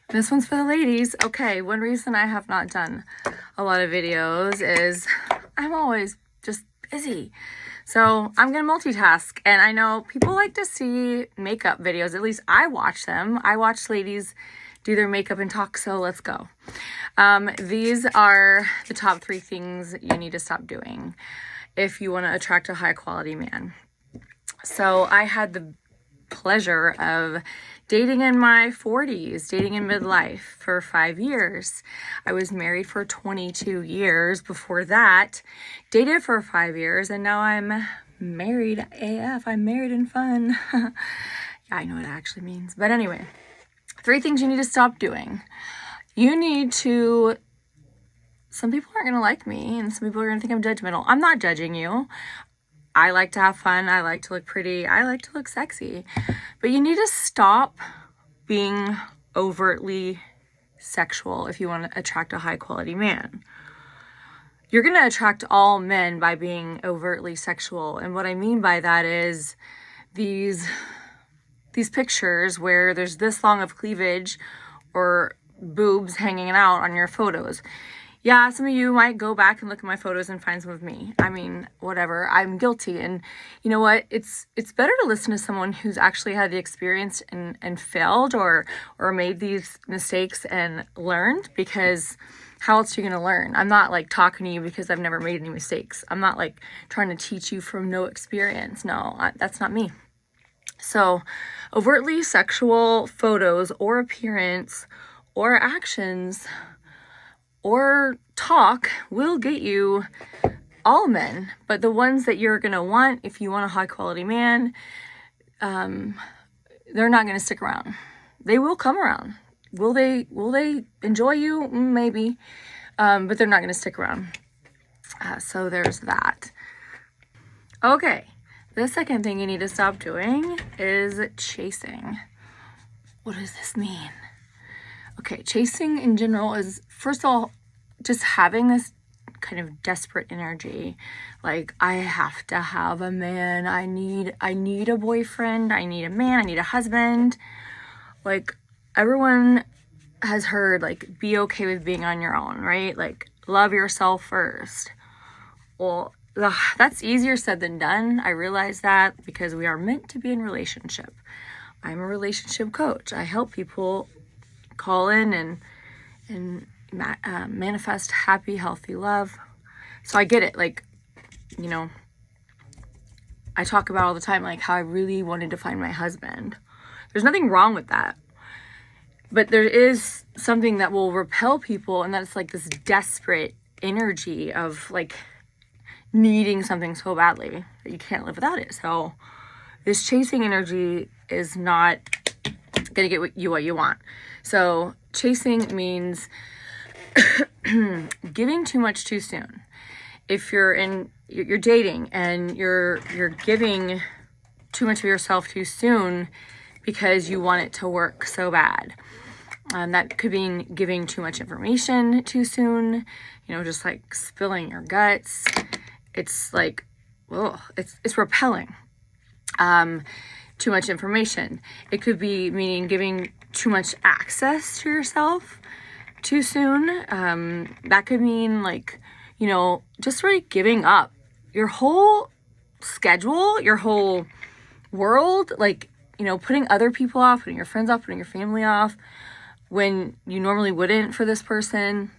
This one's for the ladies. Okay, one reason I have not done a lot of videos is I'm always just busy. So I'm going to multitask. And I know people like to see makeup videos. At least I watch them. I watch ladies do their makeup and talk, so let's go. These are the top 3 things you need to stop doing if you want to attract a high quality man. So I had the pleasure of dating in my 40s, dating in midlife for 5 years. I was married for 22 years before that, dated for 5 years, and now I'm married AF. I'm married and fun. Yeah, I know what it actually means. But anyway, 3 things you need to stop doing. You need to, some people aren't going to like me, and some people are going to think I'm judgmental. I'm not judging you. I like to have fun. I like to look pretty. I like to look sexy. But you need to stop being overtly sexual if you want to attract a high quality man. You're going to attract all men by being overtly sexual. And what I mean by that is these pictures where there's this long of cleavage or boobs hanging out on your photos. Yeah, some of you might go back and look at my photos and find some of me. I mean, whatever. I'm guilty. And you know what? It's better to listen to someone who's actually had the experience and failed or made these mistakes and learned, because how else are you going to learn? I'm not like talking to you because I've never made any mistakes. I'm not like trying to teach you from no experience. No, that's not me. So overtly sexual photos or appearance or actions or talk will get you all men, but the ones that you're going to want, if you want a high quality man, they're not going to stick around. They will come around. Will they enjoy you? Maybe, but they're not going to stick around. So there's that. Okay. The second thing you need to stop doing is chasing. What does this mean? Okay, chasing in general is, first of all, just having this kind of desperate energy. Like, I have to have a man. I need a boyfriend. I need a man. I need a husband. Like, everyone has heard, like, be okay with being on your own, right? Like, love yourself first. Well, that's easier said than done. I realize that because we are meant to be in relationship. I'm a relationship coach. I help people call in and manifest happy, healthy love. So I get it. Like, you know, I talk about all the time, like, how I really wanted to find my husband. There's nothing wrong with that. But there is something that will repel people, and that's like this desperate energy of like needing something so badly that you can't live without it. So this chasing energy is not gonna get what you want. So chasing means giving too much too soon. If you're dating and you're giving too much of yourself too soon because you want it to work so bad. That could mean giving too much information too soon, just like spilling your guts. It's like, it's repelling. Too much information. It could be meaning giving too much access to yourself too soon. That could mean like, just really giving up your whole schedule, your whole world, like, putting other people off, putting your friends off, putting your family off when you normally wouldn't for this person.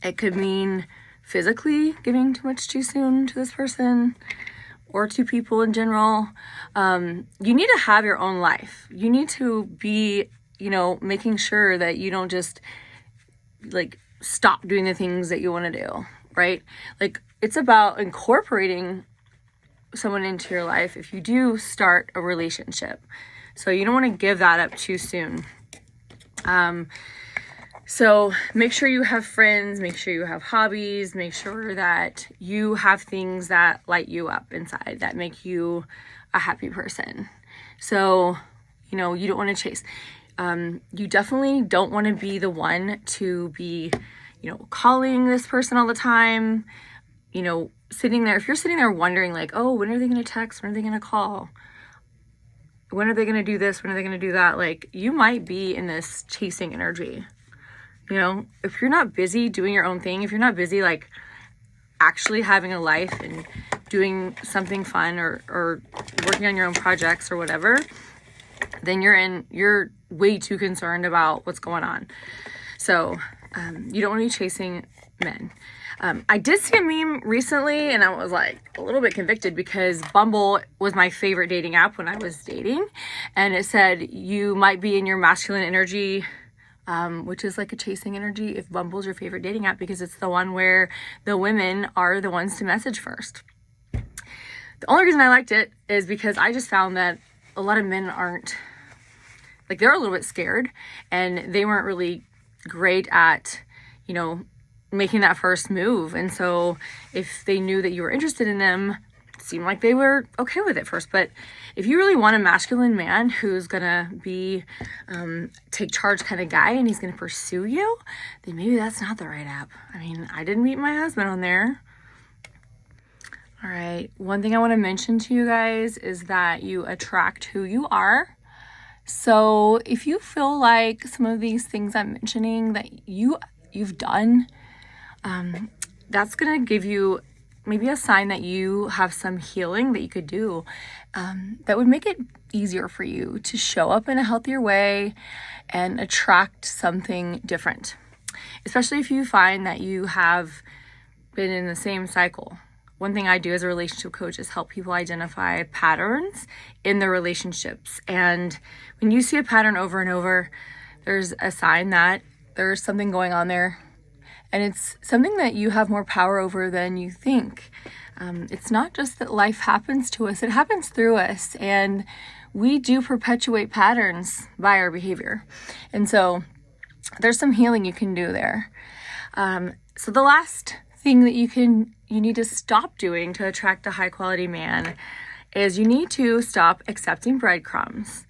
It could mean physically giving too much too soon to this person or to people in general. You need to have your own life. You need to be, making sure that you don't just like stop doing the things that you want to do, right? Like, it's about incorporating someone into your life if you do start a relationship. So you don't want to give that up too soon. So make sure you have friends, make sure you have hobbies, make sure that you have things that light you up inside, that make you a happy person. So, you don't want to chase. You definitely don't want to be the one to be, calling this person all the time, sitting there. If you're sitting there wondering like, oh, when are they going to text? When are they going to call? when are they going to do this? When are they going to do that? Like, you might be in this chasing energy. You know, if you're not busy doing your own thing, if you're not busy, like, actually having a life and doing something fun or working on your own projects or whatever, then you're way too concerned about what's going on. So you don't want to be chasing men. I did see a meme recently and I was like a little bit convicted because Bumble was my favorite dating app when I was dating. And it said you might be in your masculine energy, which is like a chasing energy, if Bumble's your favorite dating app, because it's the one where the women are the ones to message first. The only reason I liked it is because I just found that a lot of men aren't, like, they're a little bit scared and they weren't really great at, you know, making that first move. And so if they knew that you were interested in them, it seemed like they were okay with it first. But if you really want a masculine man who's gonna be take charge kind of guy and he's gonna pursue you, then maybe that's not the right app. I mean, I didn't meet my husband on there. All right, one thing I want to mention to you guys is that you attract who you are. So if you feel like some of these things I'm mentioning that you've done, that's going to give you maybe a sign that you have some healing that you could do that would make it easier for you to show up in a healthier way and attract something different, especially if you find that you have been in the same cycle. One thing I do as a relationship coach is help people identify patterns in their relationships. And when you see a pattern over and over, there's a sign that there's something going on there. And it's something that you have more power over than you think. It's not just that life happens to us, it happens through us. And we do perpetuate patterns by our behavior. And so there's some healing you can do there. So the last thing that you need to stop doing to attract a high quality man is you need to stop accepting breadcrumbs.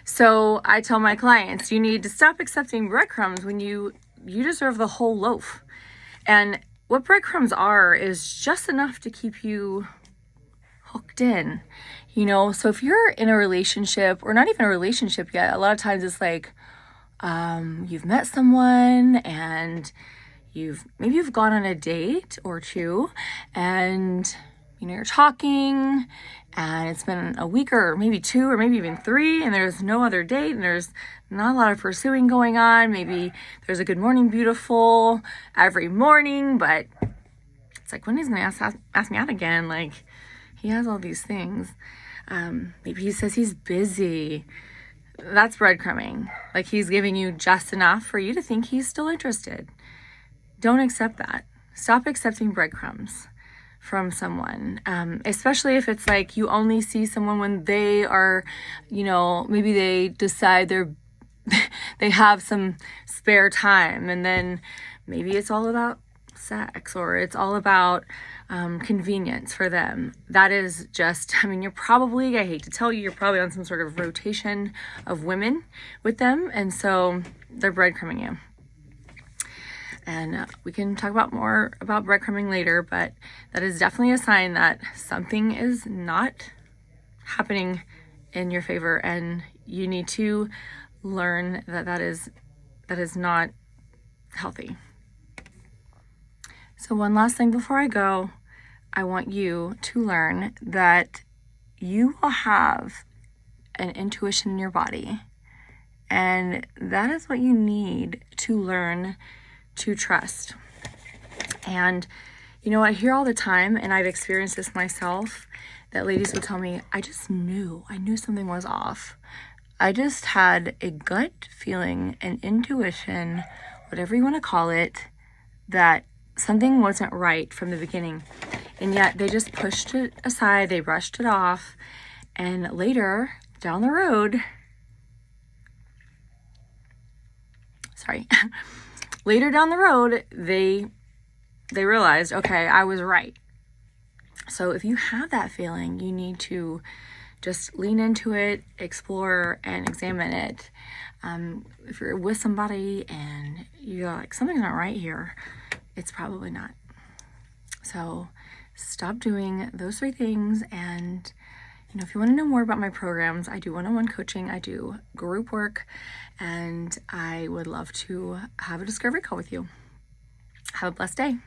So I tell my clients, you need to stop accepting breadcrumbs when you deserve the whole loaf. And what breadcrumbs are is just enough to keep you hooked in, you know? So if you're in a relationship, or not even a relationship yet, a lot of times it's like you've met someone and you've gone on a date or two and, you know, you're talking and it's been a week or maybe 2 or maybe even 3 and there's no other date and there's not a lot of pursuing going on. Maybe there's a good morning beautiful every morning, but it's like, when he's going to ask me out again? Like, he has all these things. Maybe he says he's busy. That's breadcrumbing. Like, he's giving you just enough for you to think he's still interested. Don't accept that. Stop accepting breadcrumbs from someone, especially if it's like you only see someone when they are, you know, maybe they decide they have some spare time, and then maybe it's all about sex or it's all about convenience for them. That is just, I mean, I hate to tell you, you're probably on some sort of rotation of women with them, and so they're breadcrumbing you. And we can talk about more about breadcrumbing later, but that is definitely a sign that something is not happening in your favor, and you need to learn that is not healthy. So one last thing before I go, I want you to learn that you will have an intuition in your body, and that is what you need to learn to trust. And you know, I hear all the time, and I've experienced this myself, that ladies will tell me, I knew something was off. I just had a gut feeling, an intuition, whatever you want to call it, that something wasn't right from the beginning. And yet they just pushed it aside, they brushed it off, and later down the road, they realized, okay, I was right. So if you have that feeling, you need to just lean into it, explore, and examine it. If you're with somebody and you're like, something's not right here, it's probably not. So stop doing those 3 things and you know, if you want to know more about my programs, I do one-on-one coaching, I do group work, and I would love to have a discovery call with you. Have a blessed day.